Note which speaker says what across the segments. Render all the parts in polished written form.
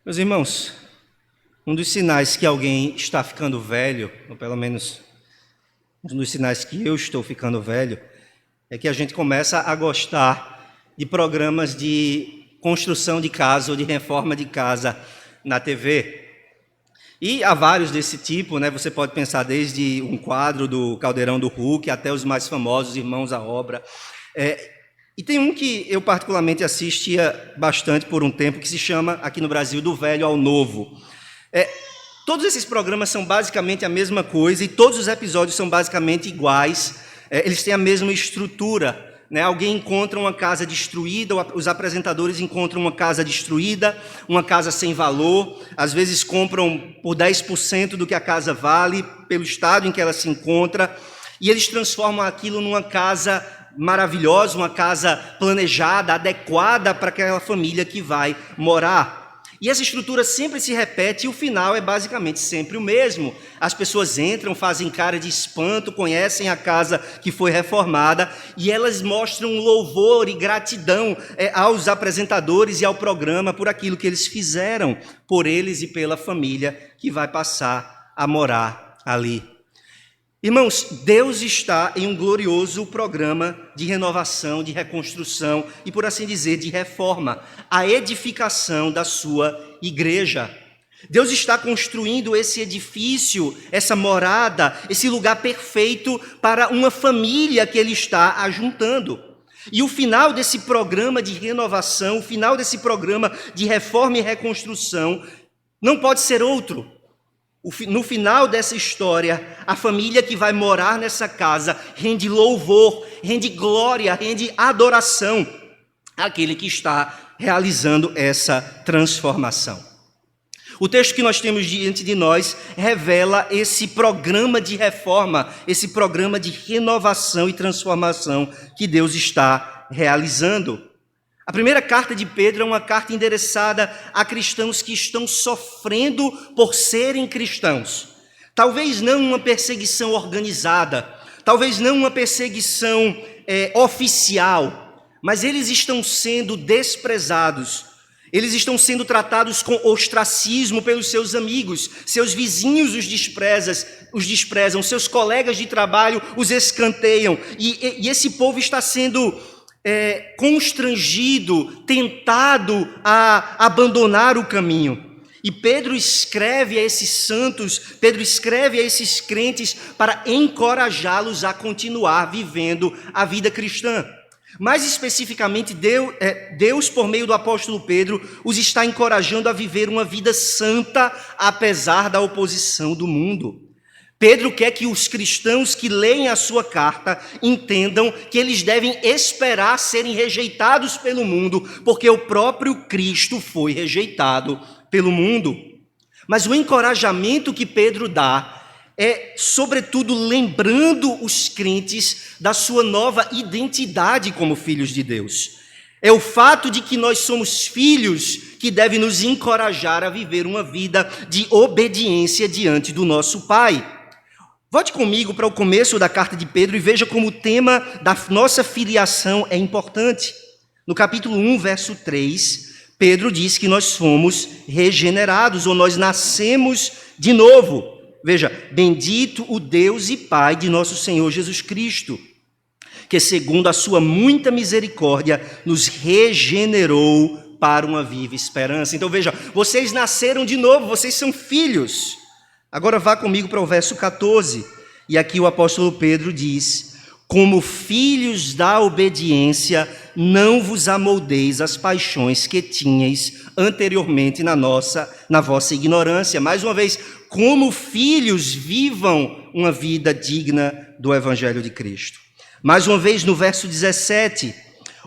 Speaker 1: Meus irmãos, um dos sinais que alguém está ficando velho, ou pelo menos um dos sinais que eu estou ficando velho, é que a gente começa a gostar de programas de construção de casa ou de reforma de casa na TV. E há vários desse tipo, né? Você pode pensar desde um quadro do Caldeirão do Hulk até os mais famosos, Irmãos à Obra. E tem um que eu particularmente assistia bastante por um tempo, que se chama, aqui no Brasil, Do Velho ao Novo. Todos esses programas são basicamente a mesma coisa e todos os episódios são basicamente iguais. Eles têm a mesma estrutura. Né? Alguém encontra uma casa destruída, os apresentadores encontram uma casa destruída, uma casa sem valor, às vezes compram por 10% do que a casa vale, pelo estado em que ela se encontra, e eles transformam aquilo numa casa maravilhosa, uma casa planejada, adequada para aquela família que vai morar. E essa estrutura sempre se repete e o final é basicamente sempre o mesmo. As pessoas entram, fazem cara de espanto, conhecem a casa que foi reformada e elas mostram louvor e gratidão aos apresentadores e ao programa por aquilo que eles fizeram por eles e pela família que vai passar a morar ali. Irmãos, Deus está em um glorioso programa de renovação, de reconstrução e, por assim dizer, de reforma, a edificação da sua igreja. Deus está construindo esse edifício, essa morada, esse lugar perfeito para uma família que Ele está ajuntando. E o final desse programa de renovação, o final desse programa de reforma e reconstrução, não pode ser outro. No final dessa história, a família que vai morar nessa casa rende louvor, rende glória, rende adoração àquele que está realizando essa transformação. O texto que nós temos diante de nós revela esse programa de reforma, esse programa de renovação e transformação que Deus está realizando. A primeira carta de Pedro é uma carta endereçada a cristãos que estão sofrendo por serem cristãos. Talvez não uma perseguição organizada, talvez não uma perseguição oficial, mas eles estão sendo desprezados, eles estão sendo tratados com ostracismo pelos seus amigos, seus vizinhos os desprezam, seus colegas de trabalho os escanteiam, e esse povo está sendo constrangido, tentado a abandonar o caminho. E Pedro escreve a esses santos, Pedro escreve a esses crentes para encorajá-los a continuar vivendo a vida cristã. Mais especificamente, Deus, por meio do apóstolo Pedro, os está encorajando a viver uma vida santa, apesar da oposição do mundo. Pedro quer que os cristãos que leem a sua carta entendam que eles devem esperar serem rejeitados pelo mundo, porque o próprio Cristo foi rejeitado pelo mundo. Mas o encorajamento que Pedro dá é, sobretudo, lembrando os crentes da sua nova identidade como filhos de Deus. É o fato de que nós somos filhos que deve nos encorajar a viver uma vida de obediência diante do nosso Pai. Volte comigo para o começo da carta de Pedro e veja como o tema da nossa filiação é importante. No capítulo 1, verso 3, Pedro diz que nós fomos regenerados, ou nós nascemos de novo. Veja, bendito o Deus e Pai de nosso Senhor Jesus Cristo, que segundo a sua muita misericórdia nos regenerou para uma viva esperança. Então veja, vocês nasceram de novo, vocês são filhos. Agora vá comigo para o verso 14, e aqui o apóstolo Pedro diz: como filhos da obediência, não vos amoldeis às paixões que tinhais anteriormente na vossa ignorância. Mais uma vez, como filhos, vivam uma vida digna do evangelho de Cristo. Mais uma vez, no verso 17,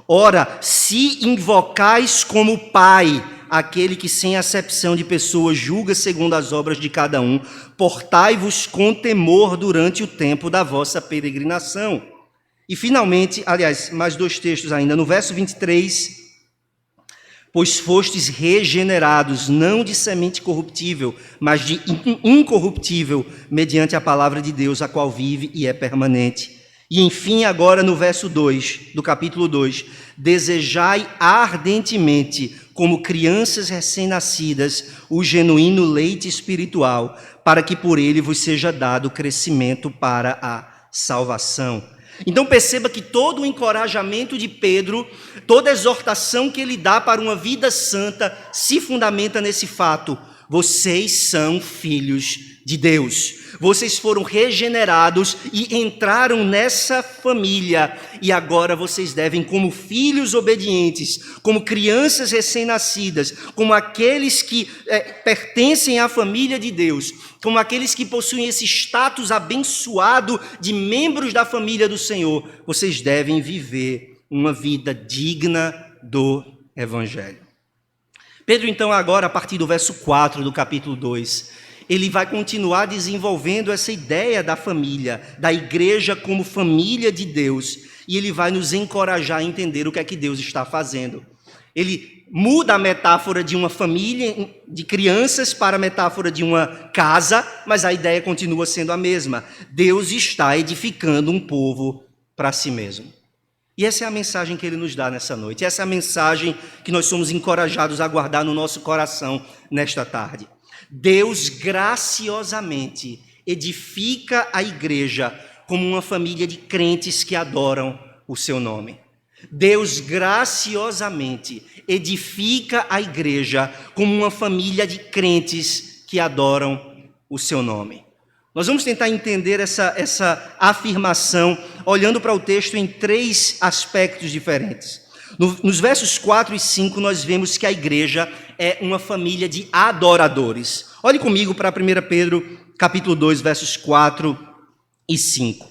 Speaker 1: ora, se invocais como Pai aquele que sem acepção de pessoas julga segundo as obras de cada um, portai-vos com temor durante o tempo da vossa peregrinação. E finalmente, aliás, mais dois textos ainda, no verso 23, pois fostes regenerados, não de semente corruptível, mas de incorruptível, mediante a palavra de Deus, a qual vive e é permanente. E enfim, agora no verso 2 do capítulo 2, desejai ardentemente como crianças recém-nascidas, o genuíno leite espiritual, para que por ele vos seja dado crescimento para a salvação. Então perceba que todo o encorajamento de Pedro, toda a exortação que ele dá para uma vida santa, se fundamenta nesse fato: vocês são filhos de Deus. Vocês foram regenerados e entraram nessa família, e agora vocês devem, como filhos obedientes, como crianças recém-nascidas, como aqueles que pertencem à família de Deus, como aqueles que possuem esse status abençoado de membros da família do Senhor, vocês devem viver uma vida digna do Evangelho. Pedro, então, agora, a partir do verso 4 do capítulo 2, ele vai continuar desenvolvendo essa ideia da família, da igreja como família de Deus, e ele vai nos encorajar a entender o que é que Deus está fazendo. Ele muda a metáfora de uma família de crianças para a metáfora de uma casa, mas a ideia continua sendo a mesma. Deus está edificando um povo para si mesmo. E essa é a mensagem que ele nos dá nessa noite. Essa é a mensagem que nós somos encorajados a guardar no nosso coração nesta tarde. Deus graciosamente edifica a igreja como uma família de crentes que adoram o seu nome. Deus graciosamente edifica a igreja como uma família de crentes que adoram o seu nome. Nós vamos tentar entender essa afirmação olhando para o texto em 3 aspectos diferentes. Nos versos 4 e 5, nós vemos que a igreja é uma família de adoradores. Olhe comigo para 1 Pedro, capítulo 2, versos 4 e 5.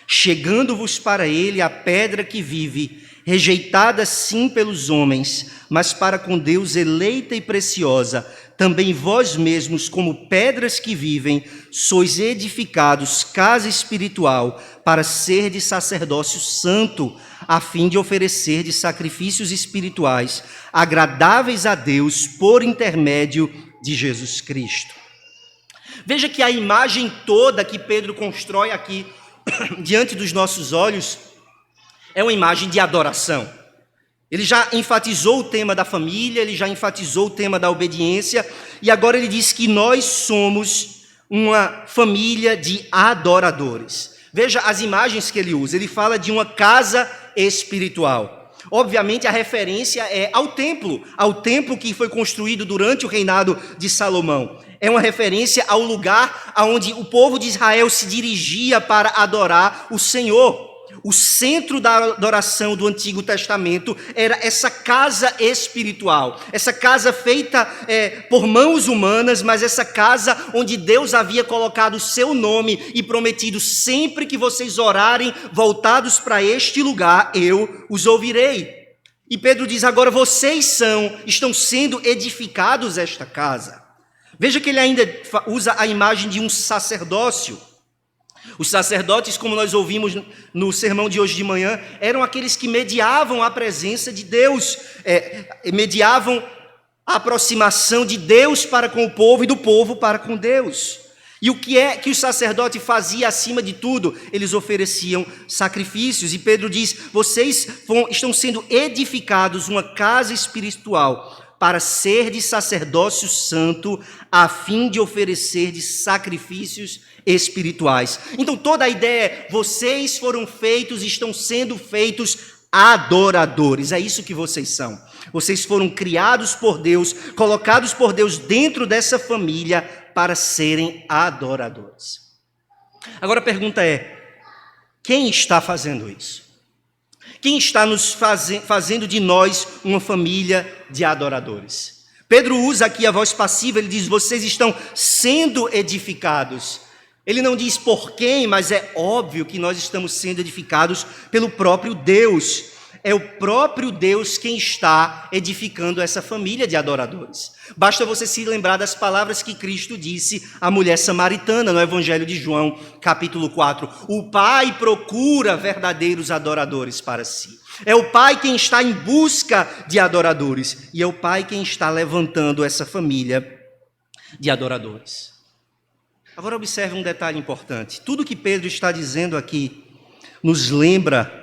Speaker 1: Chegando-vos para ele a pedra que vive, rejeitada sim pelos homens, mas para com Deus eleita e preciosa, também vós mesmos, como pedras que vivem, sois edificados casa espiritual, para ser de sacerdócio santo, a fim de oferecer de sacrifícios espirituais, agradáveis a Deus por intermédio de Jesus Cristo. Veja que a imagem toda que Pedro constrói aqui diante dos nossos olhos é uma imagem de adoração. Ele já enfatizou o tema da família, ele já enfatizou o tema da obediência, e agora ele diz que nós somos uma família de adoradores. Veja as imagens que ele usa. Ele fala de uma casa espiritual. Obviamente a referência é ao templo que foi construído durante o reinado de Salomão. É uma referência ao lugar onde o povo de Israel se dirigia para adorar o Senhor. O centro da adoração do Antigo Testamento era essa casa espiritual, essa casa feita por mãos humanas, mas essa casa onde Deus havia colocado o seu nome e prometido: sempre que vocês orarem voltados para este lugar, eu os ouvirei. E Pedro diz: agora vocês estão sendo edificados esta casa. Veja que ele ainda usa a imagem de um sacerdócio. Os sacerdotes, como nós ouvimos no sermão de hoje de manhã, eram aqueles que mediavam a presença de Deus, mediavam a aproximação de Deus para com o povo e do povo para com Deus. E o que é que o sacerdote fazia acima de tudo? Eles ofereciam sacrifícios. E Pedro diz: vocês estão sendo edificados uma casa espiritual para ser de sacerdócio santo, a fim de oferecer de sacrifícios espirituais. Então toda a ideia é: vocês foram feitos, estão sendo feitos adoradores. É isso que vocês são. Vocês foram criados por Deus, colocados por Deus dentro dessa família para serem adoradores. Agora a pergunta é: quem está fazendo isso? Quem está nos fazendo de nós uma família de adoradores? Pedro usa aqui a voz passiva, ele diz: vocês estão sendo edificados. Ele não diz por quem, mas é óbvio que nós estamos sendo edificados pelo próprio Deus. É o próprio Deus quem está edificando essa família de adoradores. Basta você se lembrar das palavras que Cristo disse à mulher samaritana no Evangelho de João, capítulo 4. O Pai procura verdadeiros adoradores para si. É o Pai quem está em busca de adoradores. E é o Pai quem está levantando essa família de adoradores. Agora observe um detalhe importante. Tudo que Pedro está dizendo aqui nos lembra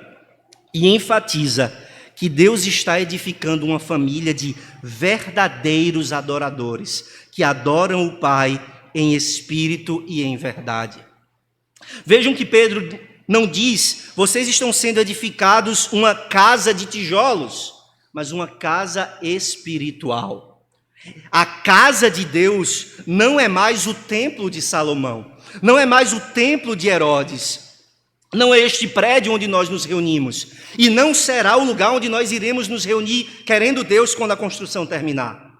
Speaker 1: e enfatiza que Deus está edificando uma família de verdadeiros adoradores, que adoram o Pai em espírito e em verdade. Vejam que Pedro não diz, vocês estão sendo edificados uma casa de tijolos, mas uma casa espiritual. A casa de Deus não é mais o templo de Salomão, não é mais o templo de Herodes, não é este prédio onde nós nos reunimos, e não será o lugar onde nós iremos nos reunir, querendo Deus, quando a construção terminar.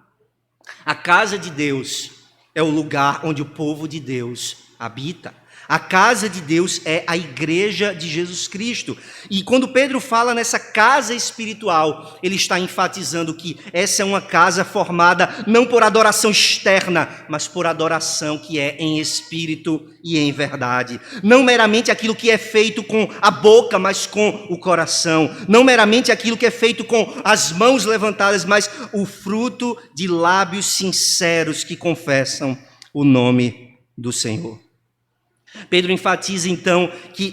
Speaker 1: A casa de Deus é o lugar onde o povo de Deus habita. A casa de Deus é a igreja de Jesus Cristo. E quando Pedro fala nessa casa espiritual, ele está enfatizando que essa é uma casa formada não por adoração externa, mas por adoração que é em espírito e em verdade. Não meramente aquilo que é feito com a boca, mas com o coração. Não meramente aquilo que é feito com as mãos levantadas, mas o fruto de lábios sinceros que confessam o nome do Senhor. Pedro enfatiza então que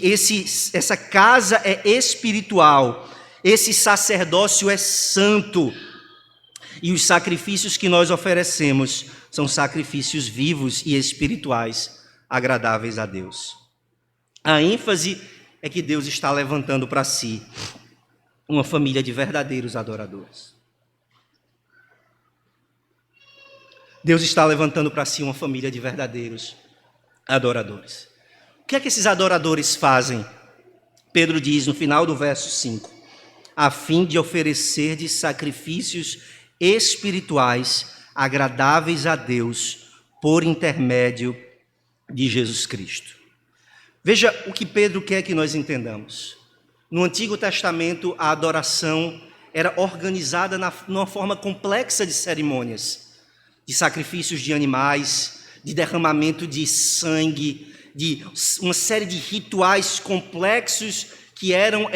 Speaker 1: essa casa é espiritual, esse sacerdócio é santo, e os sacrifícios que nós oferecemos são sacrifícios vivos e espirituais, agradáveis a Deus. A ênfase é que Deus está levantando para si uma família de verdadeiros adoradores. Deus está levantando para si uma família de verdadeiros adoradores. O que é que esses adoradores fazem? Pedro diz no final do verso 5, a fim de oferecer de sacrifícios espirituais agradáveis a Deus por intermédio de Jesus Cristo. Veja o que Pedro quer que nós entendamos. No Antigo Testamento, a adoração era organizada numa forma complexa de cerimônias, de sacrifícios de animais, de derramamento de sangue, de uma série de rituais complexos que eram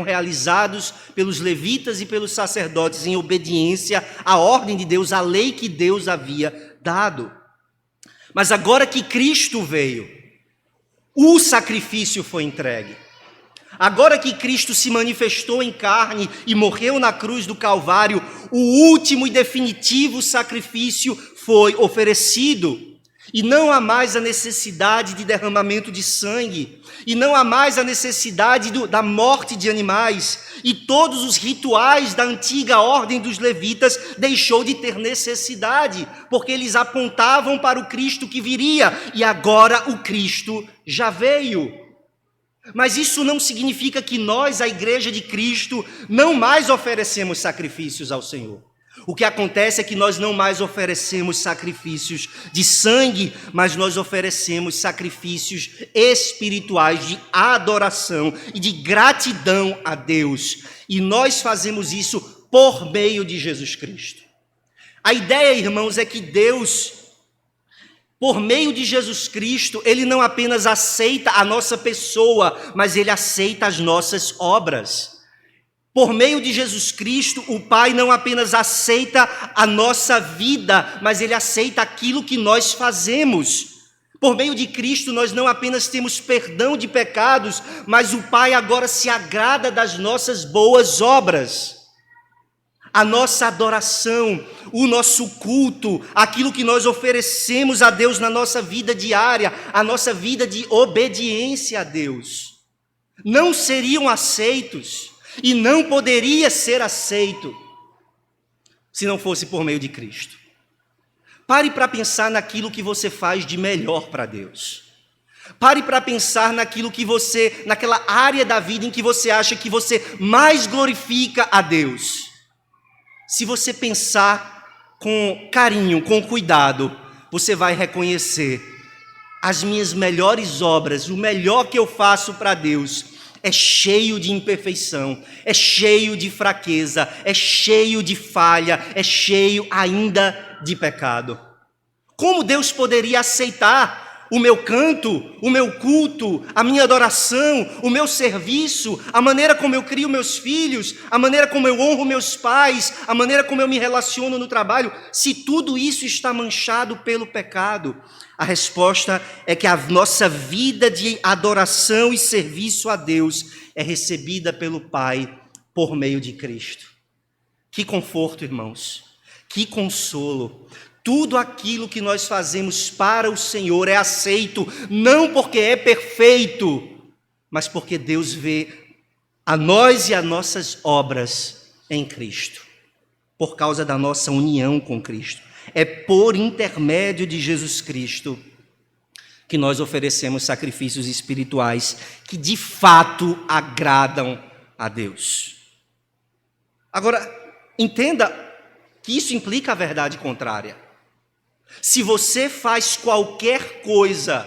Speaker 1: realizados pelos levitas e pelos sacerdotes em obediência à ordem de Deus, à lei que Deus havia dado. Mas agora que Cristo veio, o sacrifício foi entregue. Agora que Cristo se manifestou em carne e morreu na cruz do Calvário, o último e definitivo sacrifício foi oferecido. E não há mais a necessidade de derramamento de sangue, e não há mais a necessidade da morte de animais, e todos os rituais da antiga ordem dos levitas deixou de ter necessidade, porque eles apontavam para o Cristo que viria, e agora o Cristo já veio. Mas isso não significa que nós, a igreja de Cristo, não mais oferecemos sacrifícios ao Senhor. O que acontece é que nós não mais oferecemos sacrifícios de sangue, mas nós oferecemos sacrifícios espirituais de adoração e de gratidão a Deus. E nós fazemos isso por meio de Jesus Cristo. A ideia, irmãos, é que Deus, por meio de Jesus Cristo, Ele não apenas aceita a nossa pessoa, mas Ele aceita as nossas obras. Por meio de Jesus Cristo, o Pai não apenas aceita a nossa vida, mas Ele aceita aquilo que nós fazemos. Por meio de Cristo, nós não apenas temos perdão de pecados, mas o Pai agora se agrada das nossas boas obras. A nossa adoração, o nosso culto, aquilo que nós oferecemos a Deus na nossa vida diária, a nossa vida de obediência a Deus, não seriam aceitos e não poderia ser aceito se não fosse por meio de Cristo. Pare para pensar naquilo que você faz de melhor para Deus. Pare para pensar naquela área da vida em que você acha que você mais glorifica a Deus. Se você pensar com carinho, com cuidado, você vai reconhecer as minhas melhores obras, o melhor que eu faço para Deus é cheio de imperfeição, é cheio de fraqueza, é cheio de falha, é cheio ainda de pecado. Como Deus poderia aceitar o meu canto, o meu culto, a minha adoração, o meu serviço, a maneira como eu crio meus filhos, a maneira como eu honro meus pais, a maneira como eu me relaciono no trabalho, se tudo isso está manchado pelo pecado? A resposta é que a nossa vida de adoração e serviço a Deus é recebida pelo Pai por meio de Cristo. Que conforto, irmãos. Que consolo. Tudo aquilo que nós fazemos para o Senhor é aceito, não porque é perfeito, mas porque Deus vê a nós e as nossas obras em Cristo, por causa da nossa união com Cristo. É por intermédio de Jesus Cristo que nós oferecemos sacrifícios espirituais que de fato agradam a Deus. Agora, entenda que isso implica a verdade contrária. Se você faz qualquer coisa,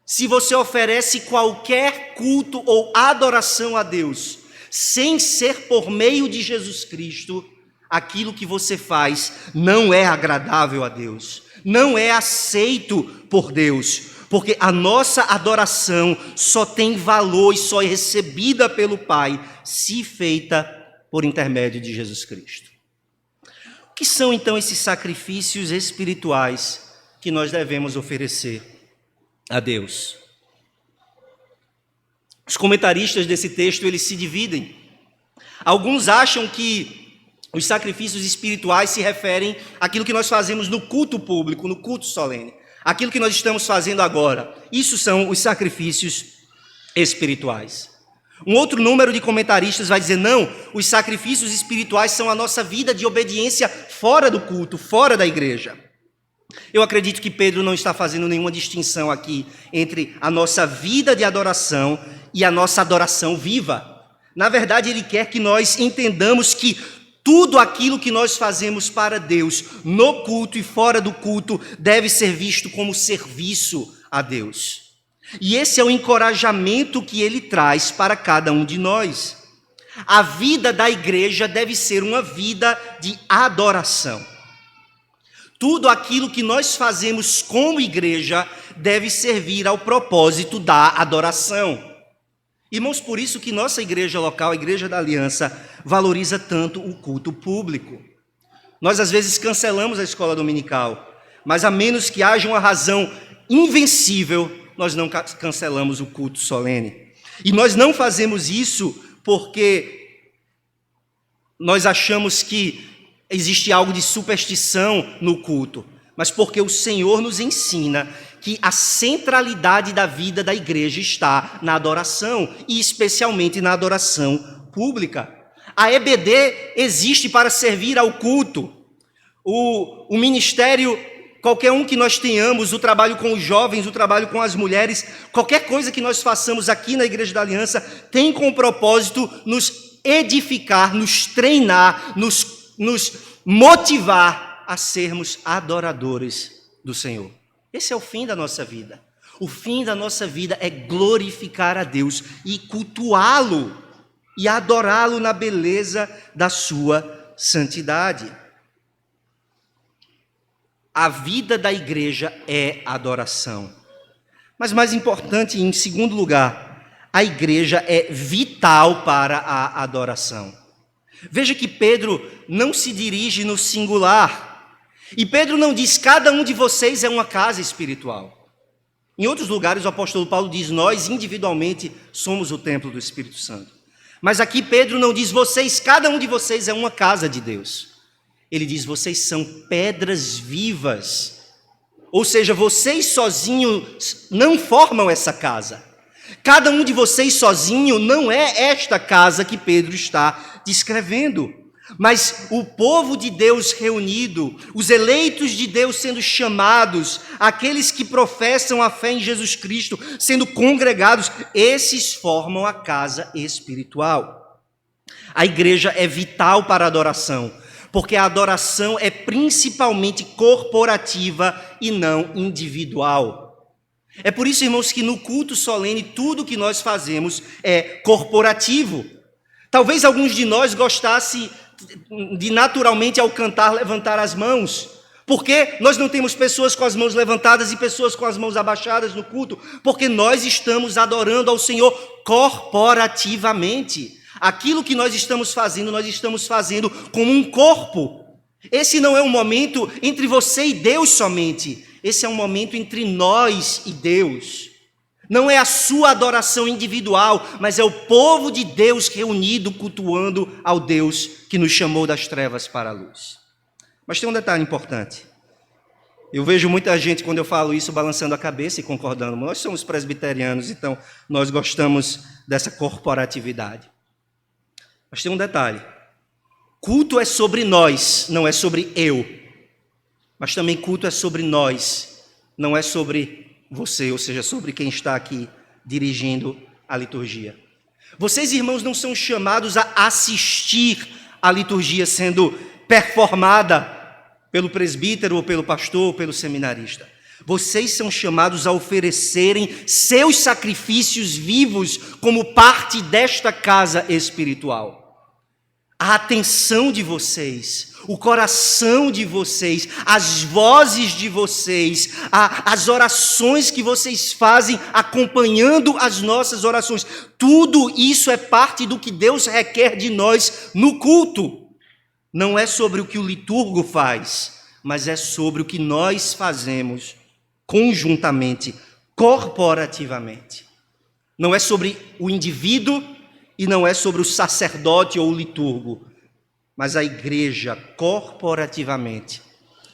Speaker 1: se você oferece qualquer culto ou adoração a Deus, sem ser por meio de Jesus Cristo, aquilo que você faz não é agradável a Deus, não é aceito por Deus, porque a nossa adoração só tem valor e só é recebida pelo Pai se feita por intermédio de Jesus Cristo. O que são então esses sacrifícios espirituais que nós devemos oferecer a Deus? Os comentaristas desse texto, eles se dividem. Alguns acham que os sacrifícios espirituais se referem àquilo que nós fazemos no culto público, no culto solene. Aquilo que nós estamos fazendo agora. Isso são os sacrifícios espirituais. Um outro número de comentaristas vai dizer, não, os sacrifícios espirituais são a nossa vida de obediência fora do culto, fora da igreja. Eu acredito que Pedro não está fazendo nenhuma distinção aqui entre a nossa vida de adoração e a nossa adoração viva. Na verdade, ele quer que nós entendamos que tudo aquilo que nós fazemos para Deus, no culto e fora do culto, deve ser visto como serviço a Deus. E esse é o encorajamento que ele traz para cada um de nós. A vida da igreja deve ser uma vida de adoração. Tudo aquilo que nós fazemos como igreja deve servir ao propósito da adoração. Irmãos, por isso que nossa igreja local, a Igreja da Aliança, valoriza tanto o culto público. Nós às vezes cancelamos a escola dominical, mas a menos que haja uma razão invencível, nós não cancelamos o culto solene. E nós não fazemos isso porque nós achamos que existe algo de superstição no culto, mas porque o Senhor nos ensina que a centralidade da vida da igreja está na adoração, e especialmente na adoração pública. A EBD existe para servir ao culto. O ministério, qualquer um que nós tenhamos, o trabalho com os jovens, o trabalho com as mulheres, qualquer coisa que nós façamos aqui na Igreja da Aliança, tem como propósito nos edificar, nos treinar, nos motivar a sermos adoradores do Senhor. Esse é o fim da nossa vida. O fim da nossa vida é glorificar a Deus e cultuá-lo e adorá-lo na beleza da sua santidade. A vida da igreja é adoração. Mas mais importante, em segundo lugar, a igreja é vital para a adoração. Veja que Pedro não se dirige no singular. E Pedro não diz, cada um de vocês é uma casa espiritual. Em outros lugares o apóstolo Paulo diz, nós individualmente somos o templo do Espírito Santo. Mas aqui Pedro não diz, cada um de vocês é uma casa de Deus. Ele diz, vocês são pedras vivas. Ou seja, vocês sozinhos não formam essa casa. Cada um de vocês sozinho não é esta casa que Pedro está descrevendo. Mas o povo de Deus reunido, os eleitos de Deus sendo chamados, aqueles que professam a fé em Jesus Cristo, sendo congregados, esses formam a casa espiritual. A igreja é vital para a adoração, porque a adoração é principalmente corporativa e não individual. É por isso, irmãos, que no culto solene tudo que nós fazemos é corporativo. Talvez alguns de nós gostassem de naturalmente ao cantar levantar as mãos. Por que nós não temos pessoas com as mãos levantadas e pessoas com as mãos abaixadas no culto? Porque nós estamos adorando ao Senhor corporativamente. Aquilo que nós estamos fazendo como um corpo. Esse não é um momento entre você e Deus somente. Esse é um momento entre nós e Deus. Não é a sua adoração individual, mas é o povo de Deus reunido, cultuando ao Deus que nos chamou das trevas para a luz. Mas tem um detalhe importante. Eu vejo muita gente, quando eu falo isso, balançando a cabeça e concordando. Nós somos presbiterianos, então nós gostamos dessa corporatividade. Mas tem um detalhe. Culto é sobre nós, não é sobre eu. Mas também culto é sobre nós, não é sobre você, ou seja, sobre quem está aqui dirigindo a liturgia. Vocês, irmãos, não são chamados a assistir à liturgia sendo performada pelo presbítero, ou pelo pastor, ou pelo seminarista. Vocês são chamados a oferecerem seus sacrifícios vivos como parte desta casa espiritual. A atenção de vocês, o coração de vocês, as vozes de vocês, as orações que vocês fazem acompanhando as nossas orações, tudo isso é parte do que Deus requer de nós no culto. Não é sobre o que o liturgo faz, mas é sobre o que nós fazemos conjuntamente, corporativamente. Não é sobre o indivíduo e não é sobre o sacerdote ou o liturgo, mas a igreja corporativamente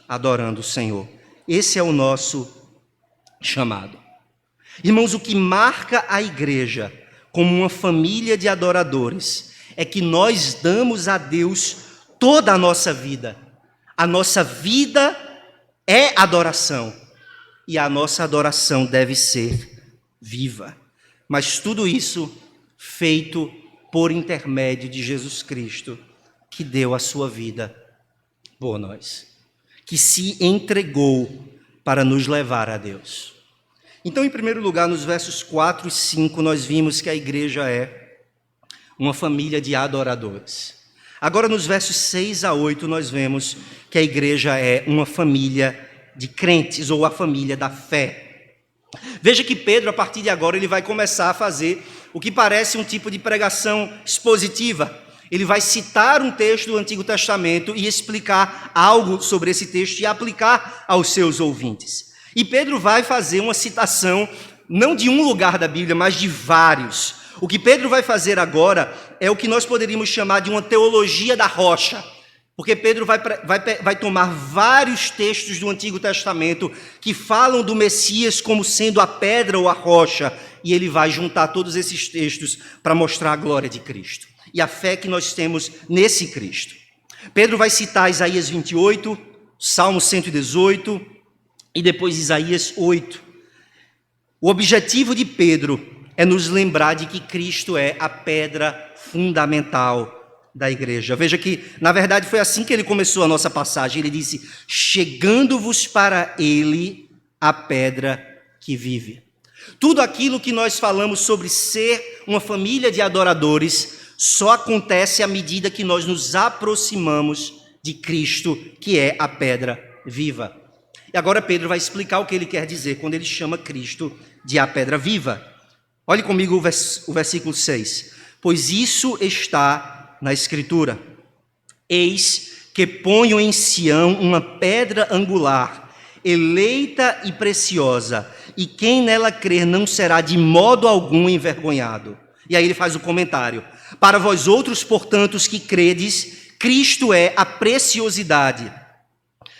Speaker 1: adorando o Senhor. Esse é o nosso chamado. Irmãos, o que marca a igreja como uma família de adoradores é que nós damos a Deus toda a nossa vida. A nossa vida é adoração e a nossa adoração deve ser viva. Mas tudo isso feito por intermédio de Jesus Cristo, que deu a sua vida por nós, que se entregou para nos levar a Deus. Então, em primeiro lugar, nos versos 4 e 5, nós vimos que a igreja é uma família de adoradores. Agora, nos versos 6 a 8, nós vemos que a igreja é uma família de crentes, ou a família da fé. Veja que Pedro, a partir de agora, ele vai começar a fazer o que parece um tipo de pregação expositiva. Ele vai citar um texto do Antigo Testamento e explicar algo sobre esse texto e aplicar aos seus ouvintes. E Pedro vai fazer uma citação, não de um lugar da Bíblia, mas de vários. O que Pedro vai fazer agora é o que nós poderíamos chamar de uma teologia da rocha. Porque Pedro vai tomar vários textos do Antigo Testamento que falam do Messias como sendo a pedra ou a rocha, e ele vai juntar todos esses textos para mostrar a glória de Cristo e a fé que nós temos nesse Cristo. Pedro vai citar Isaías 28, Salmo 118 e depois Isaías 8. O objetivo de Pedro é nos lembrar de que Cristo é a pedra fundamental da igreja. Veja que, na verdade, foi assim que ele começou a nossa passagem. Ele disse: chegando-vos para ele a pedra que vive. Tudo aquilo que nós falamos sobre ser uma família de adoradores só acontece à medida que nós nos aproximamos de Cristo, que é a pedra viva. E agora Pedro vai explicar o que ele quer dizer quando ele chama Cristo de a pedra viva. Olhe comigo o versículo 6. Pois isso está na Escritura: eis que ponho em Sião uma pedra angular, eleita e preciosa, e quem nela crer não será de modo algum envergonhado. E aí ele faz o comentário: para vós outros, portanto, os que credes, Cristo é a preciosidade.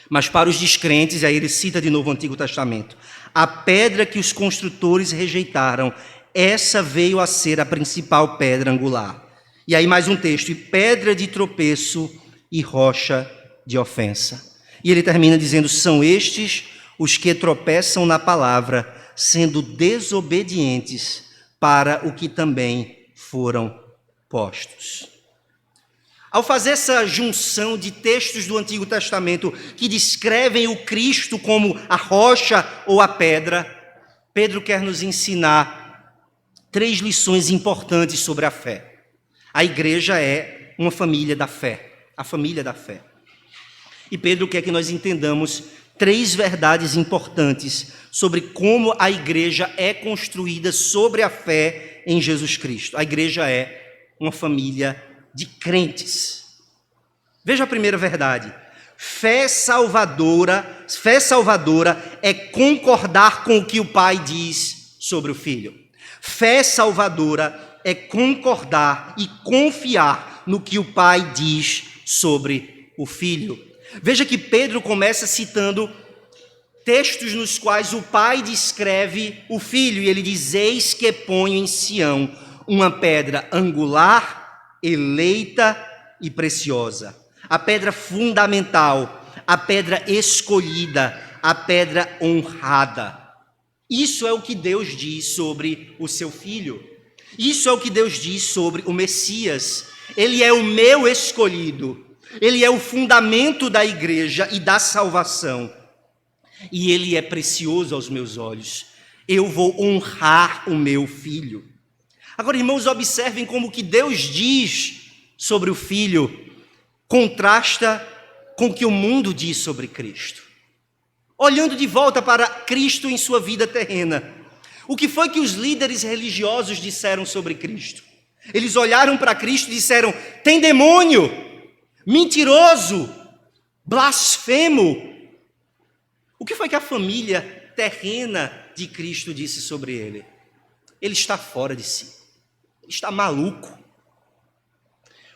Speaker 1: Mas para os descrentes, aí ele cita de novo o Antigo Testamento: a pedra que os construtores rejeitaram, essa veio a ser a principal pedra angular. E aí mais um texto: e pedra de tropeço e rocha de ofensa. E ele termina dizendo: são estes os que tropeçam na palavra, sendo desobedientes para o que também foram postos. Ao fazer essa junção de textos do Antigo Testamento que descrevem o Cristo como a rocha ou a pedra, Pedro quer nos ensinar 3 lições importantes sobre a fé. A igreja é uma família da fé, a família da fé. E Pedro quer que nós entendamos 3 verdades importantes sobre como a igreja é construída sobre a fé em Jesus Cristo. A igreja é uma família de crentes. Veja a primeira verdade: fé salvadora é concordar com o que o Pai diz sobre o Filho. Fé salvadora é concordar e confiar no que o Pai diz sobre o Filho. Veja que Pedro começa citando textos nos quais o Pai descreve o Filho, e ele diz: eis que ponho em Sião uma pedra angular, eleita e preciosa, a pedra fundamental, a pedra escolhida, a pedra honrada. Isso é o que Deus diz sobre o seu Filho. Isso é o que Deus diz sobre o Messias. Ele é o meu escolhido. Ele é o fundamento da igreja e da salvação. E ele é precioso aos meus olhos. Eu vou honrar o meu Filho. Agora, irmãos, observem como o que Deus diz sobre o Filho contrasta com o que o mundo diz sobre Cristo. Olhando de volta para Cristo em sua vida terrena, o que foi que os líderes religiosos disseram sobre Cristo? Eles olharam para Cristo e disseram: tem demônio, mentiroso, blasfemo. O que foi que a família terrena de Cristo disse sobre ele? Ele está fora de si, ele está maluco.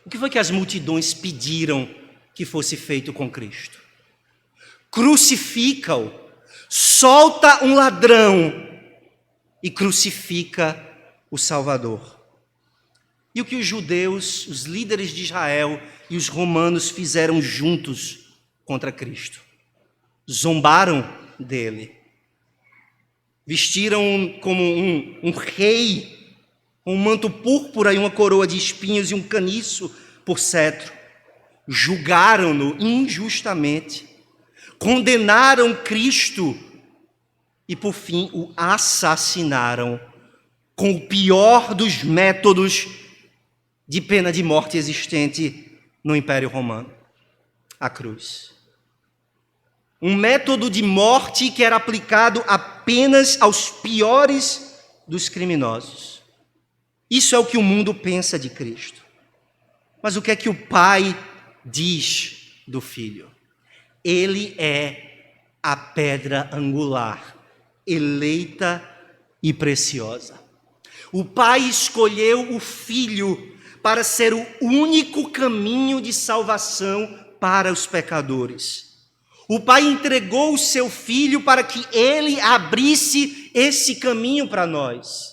Speaker 1: O que foi que as multidões pediram que fosse feito com Cristo? Crucifica-o, solta um ladrão e crucifica o Salvador. E o que os judeus, os líderes de Israel e os romanos fizeram juntos contra Cristo? Zombaram dele, vestiram como um rei, um manto púrpura e uma coroa de espinhos e um caniço por cetro, julgaram-no injustamente, condenaram Cristo e, por fim, o assassinaram com o pior dos métodos de pena de morte existente no Império Romano, a cruz. Um método de morte que era aplicado apenas aos piores dos criminosos. Isso é o que o mundo pensa de Cristo. Mas o que é que o Pai diz do Filho? Ele é a pedra angular, eleita e preciosa. O Pai escolheu o Filho para ser o único caminho de salvação para os pecadores. O Pai entregou o seu Filho para que ele abrisse esse caminho para nós.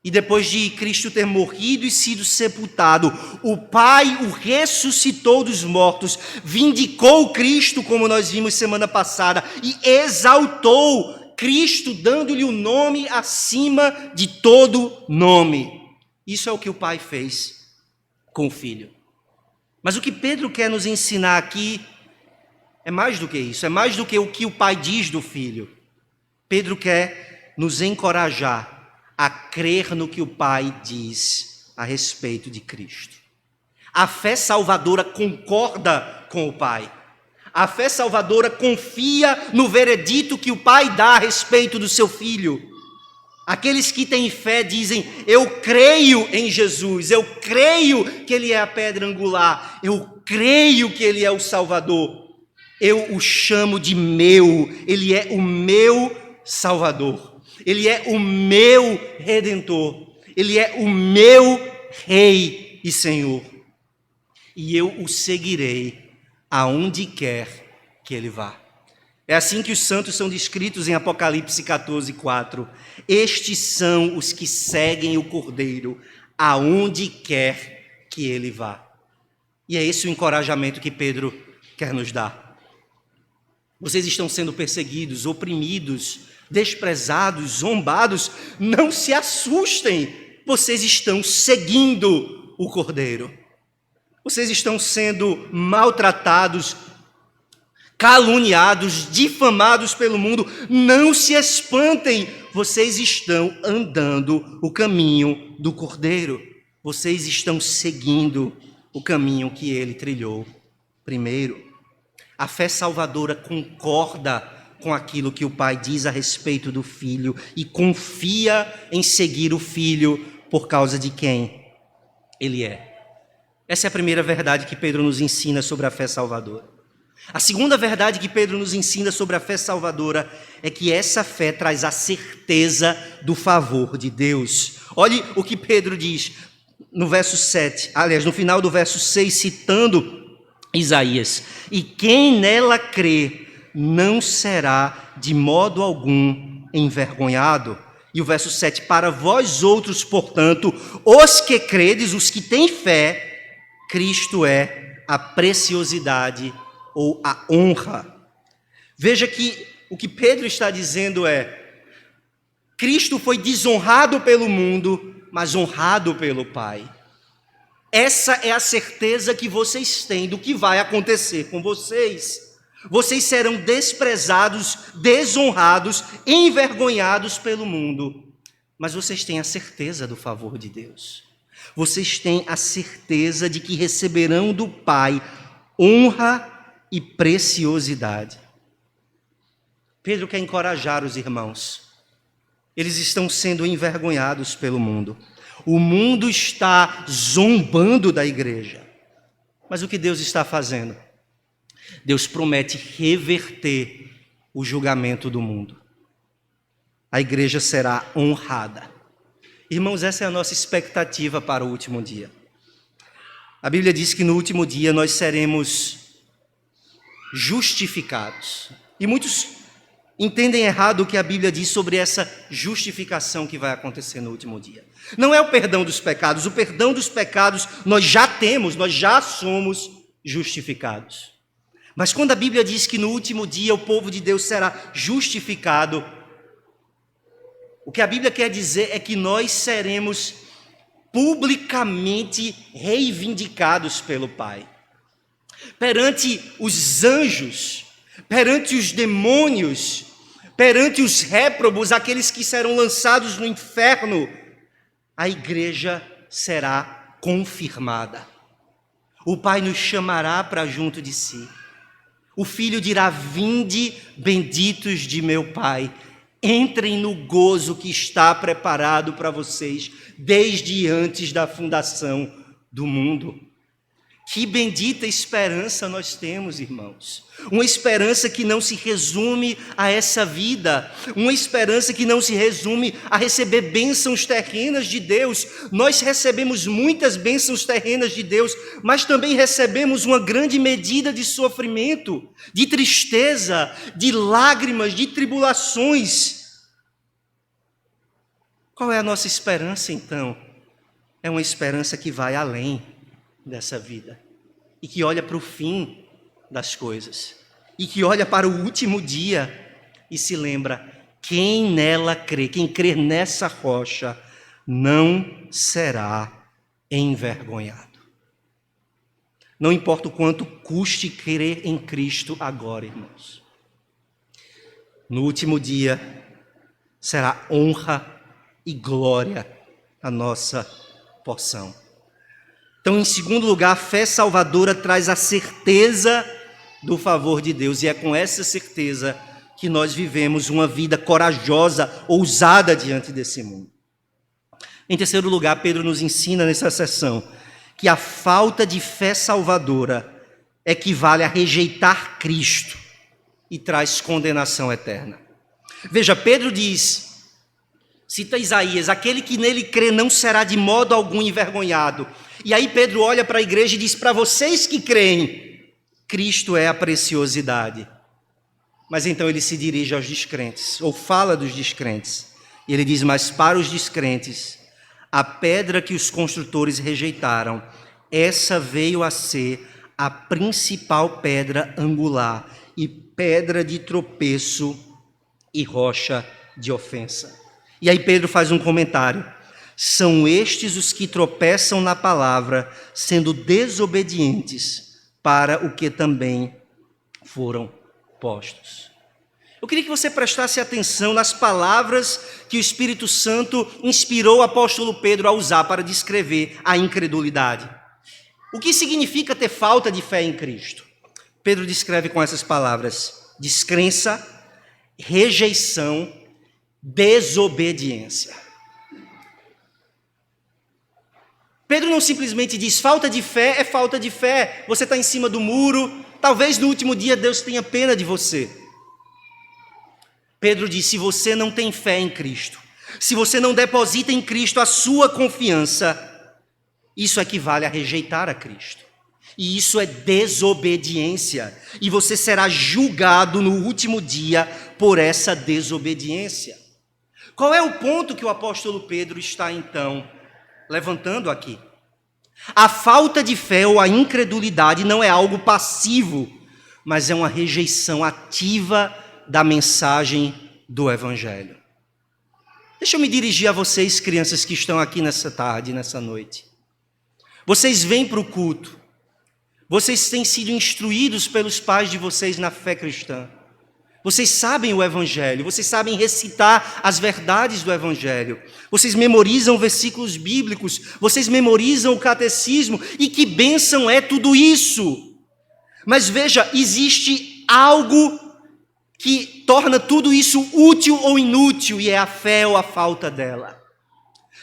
Speaker 1: E depois de Cristo ter morrido e sido sepultado, o Pai o ressuscitou dos mortos, vindicou Cristo, como nós vimos semana passada, e exaltou Cristo, dando-lhe o nome acima de todo nome. Isso é o que o Pai fez com o Filho. Mas o que Pedro quer nos ensinar aqui é mais do que isso, é mais do que o Pai diz do Filho. Pedro quer nos encorajar a crer no que o Pai diz a respeito de Cristo. A fé salvadora concorda com o Pai. A fé salvadora confia no veredito que o Pai dá a respeito do seu Filho. Aqueles que têm fé dizem: eu creio em Jesus, eu creio que Ele é a pedra angular, eu creio que Ele é o Salvador. Eu o chamo de meu, Ele é o meu Salvador. Ele é o meu Redentor, Ele é o meu Rei e Senhor, e eu o seguirei aonde quer que Ele vá. É assim que os santos são descritos em Apocalipse 14:4. Estes são os que seguem o Cordeiro aonde quer que Ele vá. E é esse o encorajamento que Pedro quer nos dar. Vocês estão sendo perseguidos, oprimidos, desprezados, zombados, não se assustem, vocês estão seguindo o Cordeiro. Vocês estão sendo maltratados, caluniados, difamados pelo mundo, não se espantem, vocês estão andando o caminho do Cordeiro. Vocês estão seguindo o caminho que ele trilhou primeiro. A fé salvadora concorda com aquilo que o Pai diz a respeito do Filho e confia em seguir o Filho por causa de quem Ele é. Essa é a primeira verdade que Pedro nos ensina sobre a fé salvadora. A segunda verdade que Pedro nos ensina sobre a fé salvadora é que essa fé traz a certeza do favor de Deus. Olhe o que Pedro diz no verso 7, aliás, no final do verso 6, citando Isaías: e quem nela crê não será de modo algum envergonhado. E o verso 7, para vós outros, portanto, os que credes, os que têm fé, Cristo é a preciosidade ou a honra. Veja que o que Pedro está dizendo é: Cristo foi desonrado pelo mundo, mas honrado pelo Pai. Essa é a certeza que vocês têm do que vai acontecer com vocês. Vocês serão desprezados, desonrados, envergonhados pelo mundo, mas vocês têm a certeza do favor de Deus. Vocês têm a certeza de que receberão do Pai honra e preciosidade. Pedro quer encorajar os irmãos. Eles estão sendo envergonhados pelo mundo. O mundo está zombando da igreja. Mas o que Deus está fazendo? Deus promete reverter o julgamento do mundo. A igreja será honrada. Irmãos, essa é a nossa expectativa para o último dia. A Bíblia diz que no último dia nós seremos justificados. E muitos entendem errado o que a Bíblia diz sobre essa justificação que vai acontecer no último dia. Não é o perdão dos pecados. O perdão dos pecados nós já temos, nós já somos justificados. Mas quando a Bíblia diz que no último dia o povo de Deus será justificado, o que a Bíblia quer dizer é que nós seremos publicamente reivindicados pelo Pai. Perante os anjos, perante os demônios, perante os réprobos, aqueles que serão lançados no inferno, a igreja será confirmada. O Pai nos chamará para junto de si. O Filho dirá: vinde, benditos de meu Pai, entrem no gozo que está preparado para vocês desde antes da fundação do mundo. Que bendita esperança nós temos, irmãos. Uma esperança que não se resume a essa vida. Uma esperança que não se resume a receber bênçãos terrenas de Deus. Nós recebemos muitas bênçãos terrenas de Deus, mas também recebemos uma grande medida de sofrimento, de tristeza, de lágrimas, de tribulações. Qual é a nossa esperança, então? É uma esperança que vai além dessa vida e que olha para o fim das coisas e que olha para o último dia e se lembra: quem nela crê, quem crer nessa rocha não será envergonhado. Não importa o quanto custe crer em Cristo agora, irmãos. No último dia será honra e glória a nossa porção. Então, em segundo lugar, a fé salvadora traz a certeza do favor de Deus, e é com essa certeza que nós vivemos uma vida corajosa, ousada diante desse mundo. Em terceiro lugar, Pedro nos ensina nessa sessão que a falta de fé salvadora equivale a rejeitar Cristo e traz condenação eterna. Veja, Pedro diz, cita Isaías: aquele que nele crê não será de modo algum envergonhado. E aí Pedro olha para a igreja e diz: para vocês que creem, Cristo é a preciosidade. Mas então ele se dirige aos descrentes, ou fala dos descrentes. E ele diz: mas para os descrentes, a pedra que os construtores rejeitaram, essa veio a ser a principal pedra angular, e pedra de tropeço e rocha de ofensa. E aí Pedro faz um comentário: são estes os que tropeçam na palavra, sendo desobedientes para o que também foram postos. Eu queria que você prestasse atenção nas palavras que o Espírito Santo inspirou o apóstolo Pedro a usar para descrever a incredulidade. O que significa ter falta de fé em Cristo? Pedro descreve com essas palavras: descrença, rejeição, desobediência. Pedro não simplesmente diz falta de fé é falta de fé, você está em cima do muro, Talvez no último dia Deus tenha pena de você. Pedro diz: se você não tem fé em Cristo, se você não deposita em Cristo a sua confiança, isso equivale a rejeitar a Cristo. E isso é desobediência. E você será julgado no último dia por essa desobediência. Qual é o ponto que o apóstolo Pedro está, então, levantando aqui? A falta de fé ou a incredulidade não é algo passivo, mas é uma rejeição ativa da mensagem do Evangelho. Deixa eu me dirigir a vocês, crianças que estão aqui nessa tarde, nessa noite. Vocês vêm para o culto, vocês têm sido instruídos pelos pais de vocês na fé cristã. Vocês sabem o Evangelho, vocês sabem recitar as verdades do Evangelho. Vocês memorizam versículos bíblicos, vocês memorizam o catecismo. E que bênção é tudo isso! Mas veja, existe algo que torna tudo isso útil ou inútil, e é a fé ou a falta dela.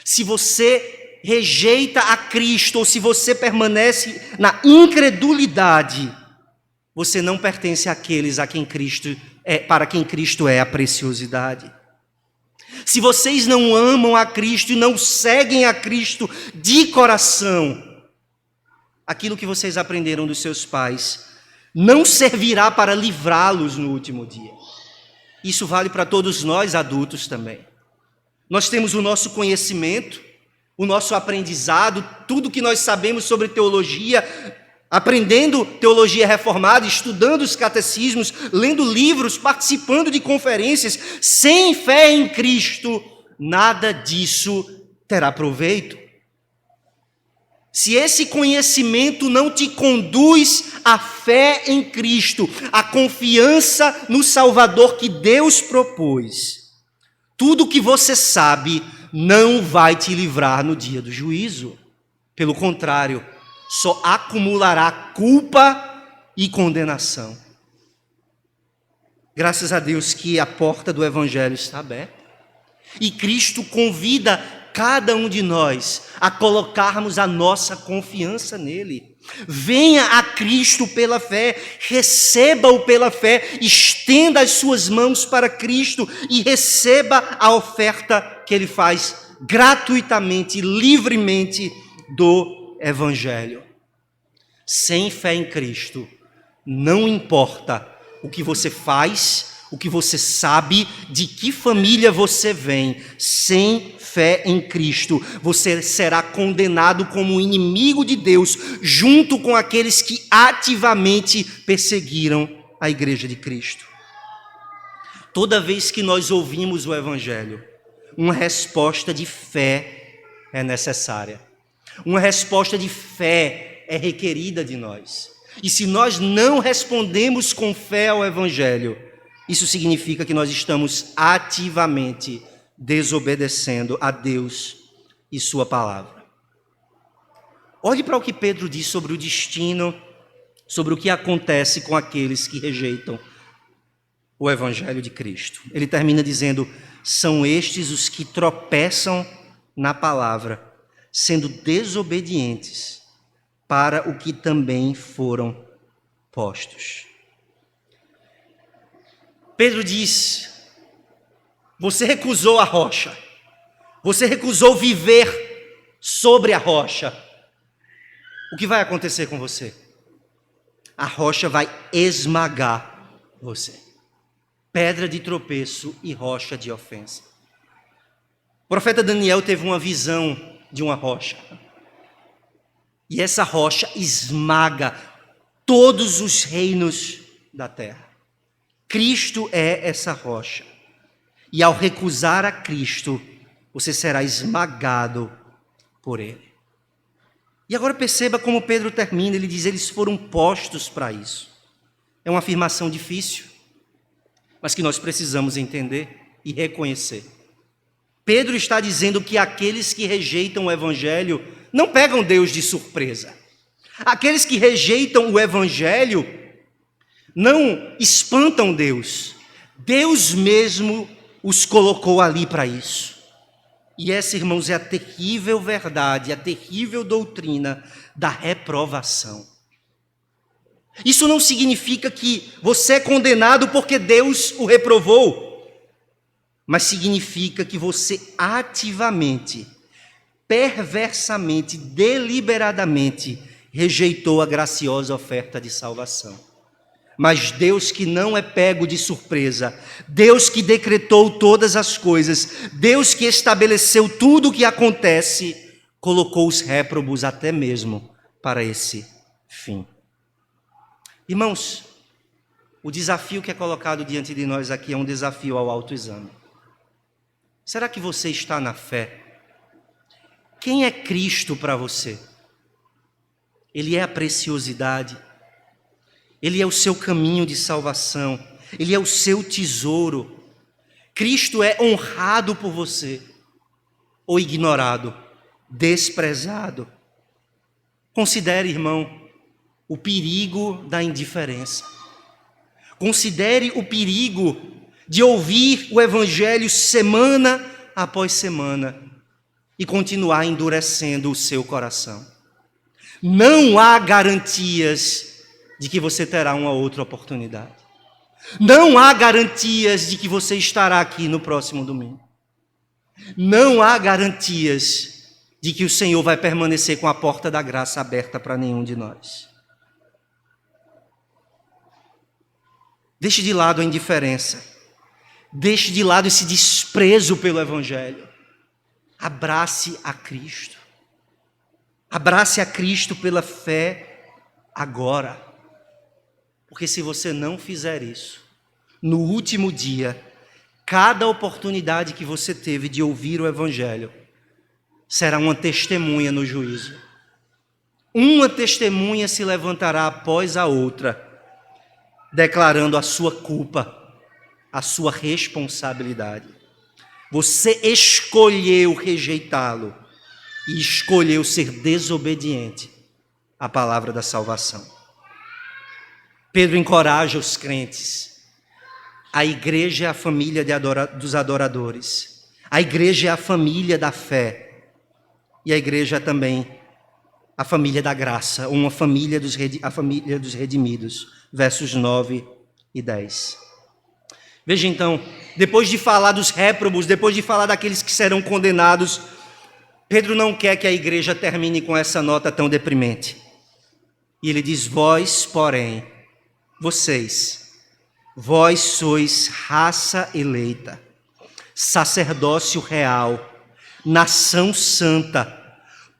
Speaker 1: Se você rejeita a Cristo, ou se você permanece na incredulidade, você não pertence àqueles a quem Cristo para quem Cristo é a preciosidade. Se vocês não amam a Cristo e não seguem a Cristo de coração, aquilo que vocês aprenderam dos seus pais não servirá para livrá-los no último dia. Isso vale para todos nós adultos também. Nós temos o nosso conhecimento, o nosso aprendizado, tudo que nós sabemos sobre teologia, aprendendo teologia reformada, estudando os catecismos, lendo livros, participando de conferências. Sem fé em Cristo, nada disso terá proveito. Se esse conhecimento não te conduz à fé em Cristo, à confiança no Salvador que Deus propôs, tudo que você sabe não vai te livrar no dia do juízo. Pelo contrário, só acumulará culpa e condenação. Graças a Deus que a porta do Evangelho está aberta. E Cristo convida cada um de nós a colocarmos a nossa confiança nele. Venha a Cristo pela fé, receba-o pela fé, estenda as suas mãos para Cristo e receba a oferta que ele faz gratuitamente, livremente do Evangelho. Sem fé em Cristo, não importa o que você faz, o que você sabe, de que família você vem, sem fé em Cristo, você será condenado como inimigo de Deus, junto com aqueles que ativamente perseguiram a Igreja de Cristo. Toda vez que nós ouvimos o Evangelho, uma resposta de fé é necessária. Uma resposta de fé é requerida de nós. E se nós não respondemos com fé ao Evangelho, isso significa que nós estamos ativamente desobedecendo a Deus e sua palavra. Olhe para o que Pedro diz sobre o destino, sobre o que acontece com aqueles que rejeitam o Evangelho de Cristo. Ele termina dizendo: são estes os que tropeçam na palavra, sendo desobedientes para o que também foram postos. Pedro diz: você recusou a rocha, você recusou viver sobre a rocha. O que vai acontecer com você? A rocha vai esmagar você. Pedra de tropeço e rocha de ofensa. O profeta Daniel teve uma visão de uma rocha. E essa rocha esmaga todos os reinos da terra. Cristo é essa rocha. E ao recusar a Cristo, você será esmagado por Ele. E agora perceba como Pedro termina, ele diz: eles foram postos para isso. É uma afirmação difícil, mas que nós precisamos entender e reconhecer. Pedro está dizendo que aqueles que rejeitam o Evangelho não pegam Deus de surpresa. Aqueles que rejeitam o Evangelho não espantam Deus. Deus mesmo os colocou ali para isso. E essa, irmãos, é a terrível verdade, a terrível doutrina da reprovação. Isso não significa que você é condenado porque Deus o reprovou, mas significa que você ativamente, perversamente, deliberadamente rejeitou a graciosa oferta de salvação. Mas Deus que não é pego de surpresa, Deus que decretou todas as coisas, Deus que estabeleceu tudo o que acontece, colocou os réprobos até mesmo para esse fim. Irmãos, o desafio que é colocado diante de nós aqui é um desafio ao autoexame. Será que você está na fé? Quem é Cristo para você? Ele é a preciosidade, Ele é o seu caminho de salvação, Ele é o seu tesouro. Cristo é honrado por você, ou ignorado, desprezado. Considere, irmão, o perigo da indiferença. Considere o perigo de ouvir o Evangelho semana após semana e continuar endurecendo o seu coração. Não há garantias de que você terá uma outra oportunidade. Não há garantias de que você estará aqui no próximo domingo. Não há garantias de que o Senhor vai permanecer com a porta da graça aberta para nenhum de nós. Deixe de lado a indiferença. Deixe de lado esse desprezo pelo Evangelho. Abrace a Cristo. Abrace a Cristo pela fé agora. Porque se você não fizer isso, no último dia, cada oportunidade que você teve de ouvir o Evangelho será uma testemunha no juízo. Uma testemunha se levantará após a outra, declarando a sua culpa, a sua responsabilidade. Você escolheu rejeitá-lo e escolheu ser desobediente à palavra da salvação. Pedro encoraja os crentes. A igreja é a família dos adoradores. A igreja é a família da fé. E a igreja é também a família da graça, a família dos redimidos. Versos 9 e 10. Veja então, depois de falar dos réprobos, depois de falar daqueles que serão condenados, Pedro não quer que a igreja termine com essa nota tão deprimente. E ele diz: vós, porém, vós sois raça eleita, sacerdócio real, nação santa,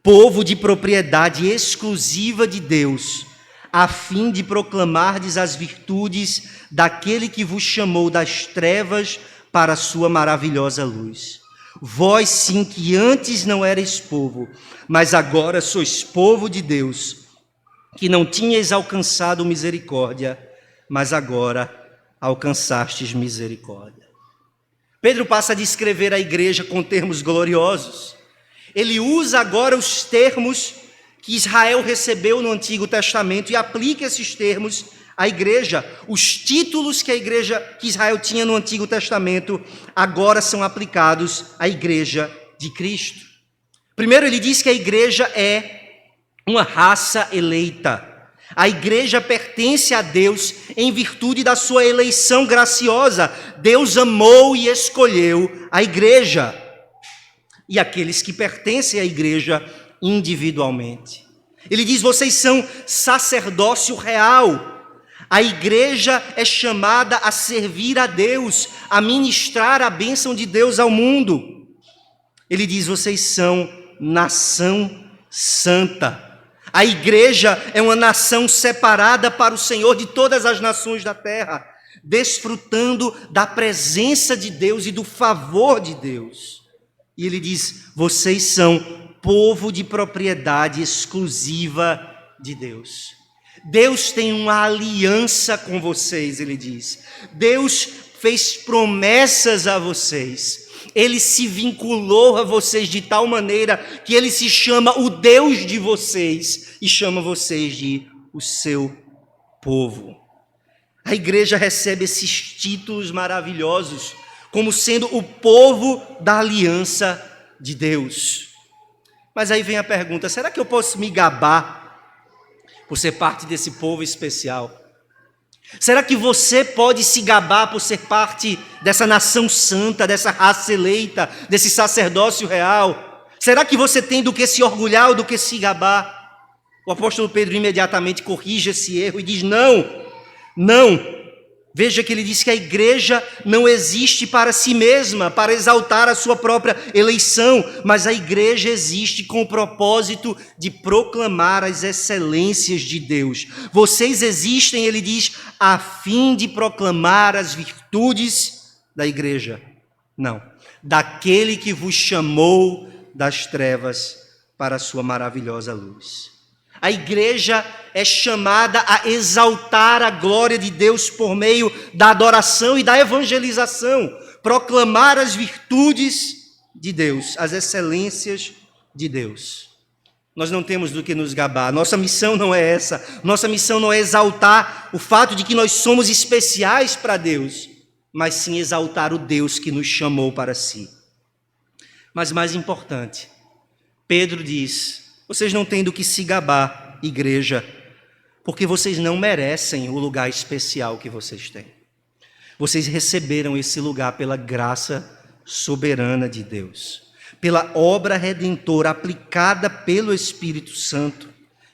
Speaker 1: povo de propriedade exclusiva de Deus, a fim de proclamardes as virtudes daquele que vos chamou das trevas para a sua maravilhosa luz. Vós sim que antes não erais povo, mas agora sois povo de Deus, que não tinhais alcançado misericórdia, mas agora alcançastes misericórdia. Pedro passa a descrever a igreja com termos gloriosos. Ele usa agora os termos que Israel recebeu no Antigo Testamento e aplica esses termos à igreja. Os títulos que Israel tinha no Antigo Testamento agora são aplicados à igreja de Cristo. Primeiro, ele diz que a igreja é uma raça eleita. A igreja pertence a Deus em virtude da sua eleição graciosa. Deus amou e escolheu a igreja e aqueles que pertencem à igreja individualmente. Ele diz: vocês são sacerdócio real. A igreja é chamada a servir a Deus, a ministrar a bênção de Deus ao mundo. Ele diz: vocês são nação santa. A igreja é uma nação separada para o Senhor de todas as nações da terra, desfrutando da presença de Deus e do favor de Deus. E ele diz: vocês são povo de propriedade exclusiva de Deus. Deus tem uma aliança com vocês, ele diz. Deus fez promessas a vocês. Ele se vinculou a vocês de tal maneira que ele se chama o Deus de vocês e chama vocês de o seu povo. A igreja recebe esses títulos maravilhosos como sendo o povo da aliança de Deus. Mas aí vem a pergunta: será que eu posso me gabar por ser parte desse povo especial? Será que você pode se gabar por ser parte dessa nação santa, dessa raça eleita, desse sacerdócio real? Será que você tem do que se orgulhar ou do que se gabar? O apóstolo Pedro imediatamente corrige esse erro e diz: não. Veja que ele diz que a igreja não existe para si mesma, para exaltar a sua própria eleição, mas a igreja existe com o propósito de proclamar as excelências de Deus. Vocês existem, ele diz, a fim de proclamar as virtudes da igreja. Não, daquele que vos chamou das trevas para a sua maravilhosa luz. A igreja é chamada a exaltar a glória de Deus por meio da adoração e da evangelização, proclamar as virtudes de Deus, as excelências de Deus. Nós não temos do que nos gabar, nossa missão não é essa, nossa missão não é exaltar o fato de que nós somos especiais para Deus, mas sim exaltar o Deus que nos chamou para si. Mas mais importante, Pedro diz: vocês não têm do que se gabar, igreja, porque vocês não merecem o lugar especial que vocês têm. Vocês receberam esse lugar pela graça soberana de Deus, pela obra redentora aplicada pelo Espírito Santo.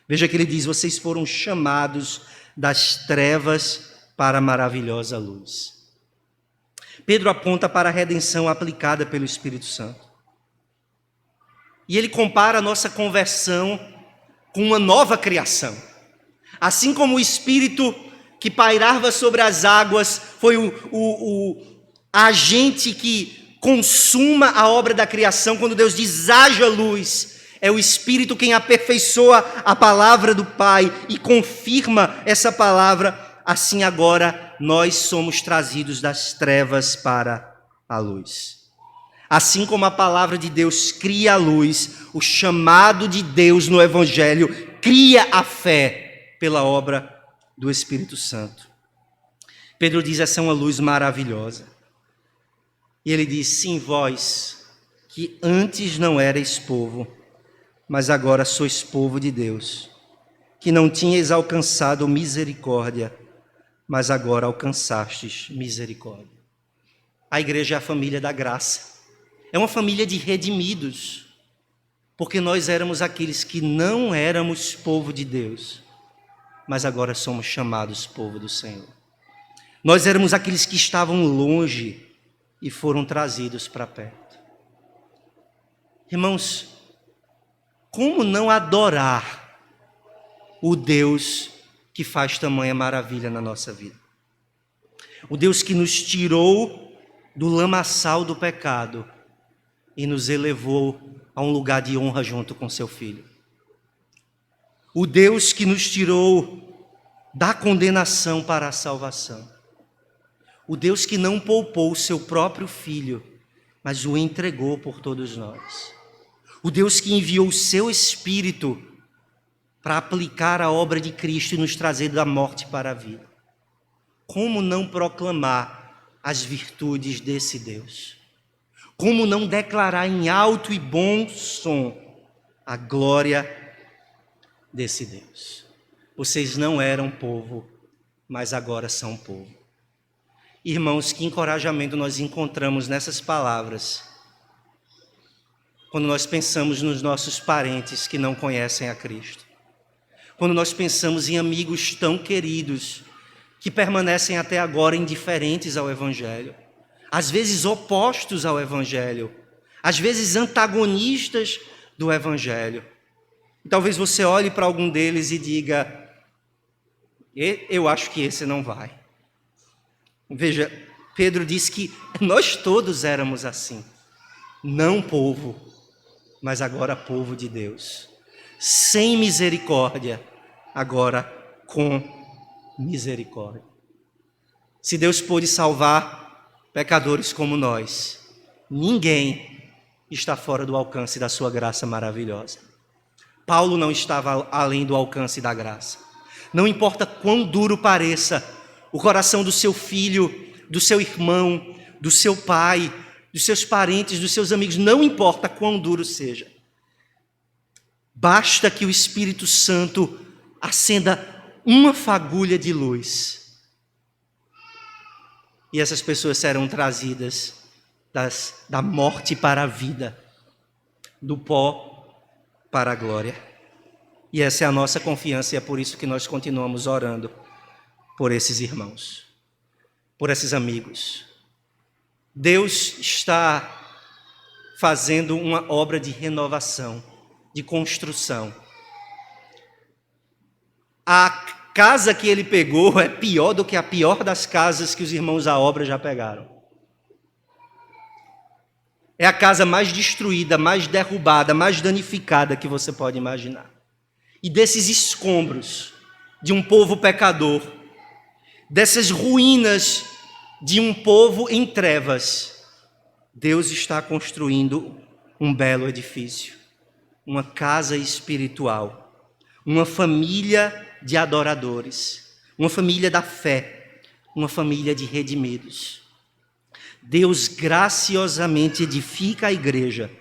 Speaker 1: Veja que ele diz: vocês foram chamados das trevas para a maravilhosa luz. Pedro aponta para a redenção aplicada pelo Espírito Santo. E ele compara a nossa conversão com uma nova criação. Assim como o Espírito que pairava sobre as águas foi o agente que consuma a obra da criação, quando Deus diz: haja luz, é o Espírito quem aperfeiçoa a palavra do Pai e confirma essa palavra. Assim agora nós somos trazidos das trevas para a luz. Assim como a palavra de Deus cria a luz, o chamado de Deus no Evangelho cria a fé pela obra do Espírito Santo. Pedro diz: essa é uma luz maravilhosa. E ele diz: sim, vós, que antes não erais povo, mas agora sois povo de Deus, que não tinhais alcançado misericórdia, mas agora alcançastes misericórdia. A igreja é a família da graça. É uma família de redimidos, porque nós éramos aqueles que não éramos povo de Deus, mas agora somos chamados povo do Senhor. Nós éramos aqueles que estavam longe e foram trazidos para perto. Irmãos, como não adorar o Deus que faz tamanha maravilha na nossa vida? O Deus que nos tirou do lamaçal do pecado e nos elevou a um lugar de honra junto com seu Filho. O Deus que nos tirou da condenação para a salvação. O Deus que não poupou o seu próprio Filho, mas o entregou por todos nós. O Deus que enviou o seu Espírito para aplicar a obra de Cristo e nos trazer da morte para a vida. Como não proclamar as virtudes desse Deus? Como não declarar em alto e bom som a glória desse Deus? Vocês não eram povo, mas agora são povo. Irmãos, que encorajamento nós encontramos nessas palavras, quando nós pensamos nos nossos parentes que não conhecem a Cristo. Quando nós pensamos em amigos tão queridos, que permanecem até agora indiferentes ao Evangelho. Às vezes opostos ao Evangelho, às vezes antagonistas do Evangelho. E talvez você olhe para algum deles e diga: eu acho que esse não vai. Veja, Pedro diz que nós todos éramos assim, não povo, mas agora povo de Deus, sem misericórdia, agora com misericórdia. Se Deus pôde salvar pecadores como nós, ninguém está fora do alcance da sua graça maravilhosa. Paulo não estava além do alcance da graça. Não importa quão duro pareça o coração do seu filho, do seu irmão, do seu pai, dos seus parentes, dos seus amigos, não importa quão duro seja. Basta que o Espírito Santo acenda uma fagulha de luz. E essas pessoas serão trazidas da morte para a vida, do pó para a glória. E essa é a nossa confiança e é por isso que nós continuamos orando por esses irmãos, por esses amigos. Deus está fazendo uma obra de renovação, de construção. A casa que ele pegou é pior do que a pior das casas que os irmãos da obra já pegaram. É a casa mais destruída, mais derrubada, mais danificada que você pode imaginar. E desses escombros de um povo pecador, dessas ruínas de um povo em trevas, Deus está construindo um belo edifício, uma casa espiritual, uma família de adoradores, uma família da fé, uma família de redimidos. Deus graciosamente edifica a igreja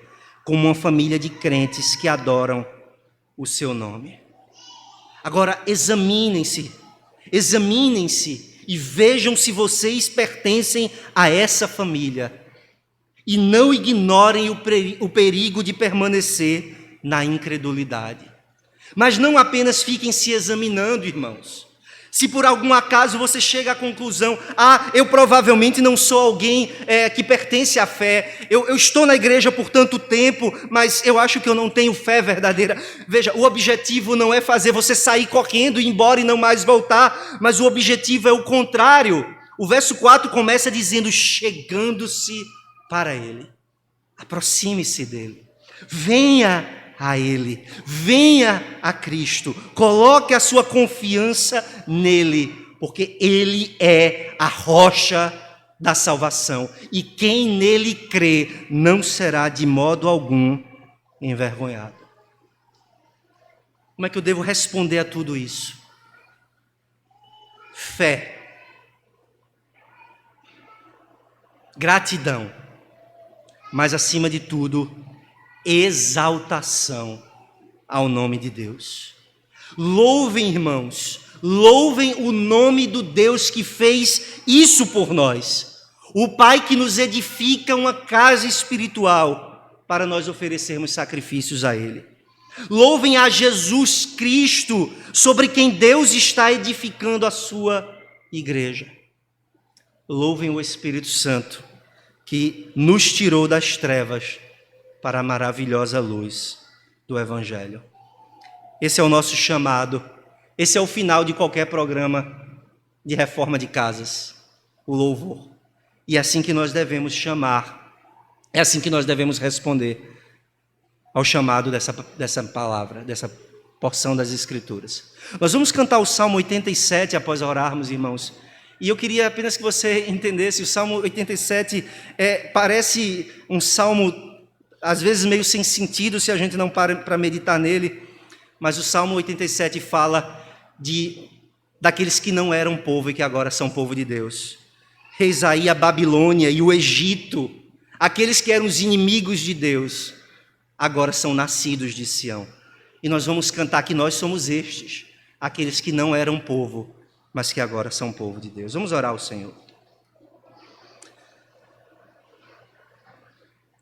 Speaker 1: como uma família de crentes que adoram o seu nome. Agora examinem-se e vejam se vocês pertencem a essa família. E não ignorem o perigo de permanecer na incredulidade. Mas não apenas fiquem se examinando, irmãos. Se por algum acaso você chega à conclusão, eu provavelmente não sou alguém que pertence à fé, eu estou na igreja por tanto tempo, mas eu acho que eu não tenho fé verdadeira. Veja, o objetivo não é fazer você sair correndo, ir embora e não mais voltar, mas o objetivo é o contrário. O verso 4 começa dizendo, chegando-se para ele, aproxime-se dele, venha a ele, venha a Cristo, coloque a sua confiança nele, porque ele é a rocha da salvação, e quem nele crê não será de modo algum envergonhado. Como é que eu devo responder a tudo isso? Fé, gratidão, mas acima de tudo, exaltação ao nome de Deus. Louvem, irmãos, louvem o nome do Deus que fez isso por nós. O Pai que nos edifica uma casa espiritual para nós oferecermos sacrifícios a Ele. Louvem a Jesus Cristo, sobre quem Deus está edificando a sua igreja. Louvem o Espírito Santo, que nos tirou das trevas para a maravilhosa luz do Evangelho. Esse é o nosso chamado, esse é o final de qualquer programa de reforma de casas, o louvor. E é assim que nós devemos chamar, é assim que nós devemos responder ao chamado dessa palavra, dessa porção das Escrituras. Nós vamos cantar o Salmo 87 após orarmos, irmãos. E eu queria apenas que você entendesse, o Salmo 87 parece um salmo às vezes meio sem sentido se a gente não para para meditar nele, mas o Salmo 87 fala daqueles que não eram povo e que agora são povo de Deus. Eis aí a Babilônia e o Egito, aqueles que eram os inimigos de Deus, agora são nascidos de Sião. E nós vamos cantar que nós somos estes, aqueles que não eram povo, mas que agora são povo de Deus. Vamos orar ao Senhor.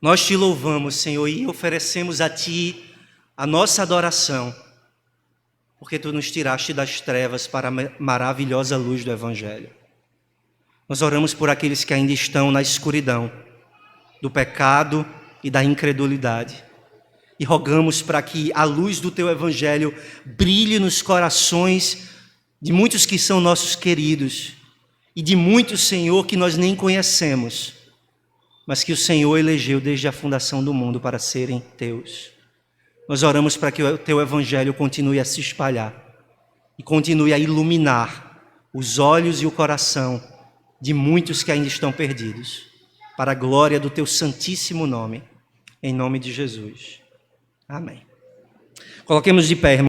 Speaker 1: Nós te louvamos, Senhor, e oferecemos a Ti a nossa adoração, porque Tu nos tiraste das trevas para a maravilhosa luz do Evangelho. Nós oramos por aqueles que ainda estão na escuridão do pecado e da incredulidade, e rogamos para que a luz do Teu Evangelho brilhe nos corações de muitos que são nossos queridos, e de muitos, Senhor, que nós nem conhecemos, mas que o Senhor elegeu desde a fundação do mundo para serem Teus. Nós oramos para que o Teu Evangelho continue a se espalhar e continue a iluminar os olhos e o coração de muitos que ainda estão perdidos, para a glória do Teu santíssimo nome, em nome de Jesus. Amém. Coloquemos de pé, irmão.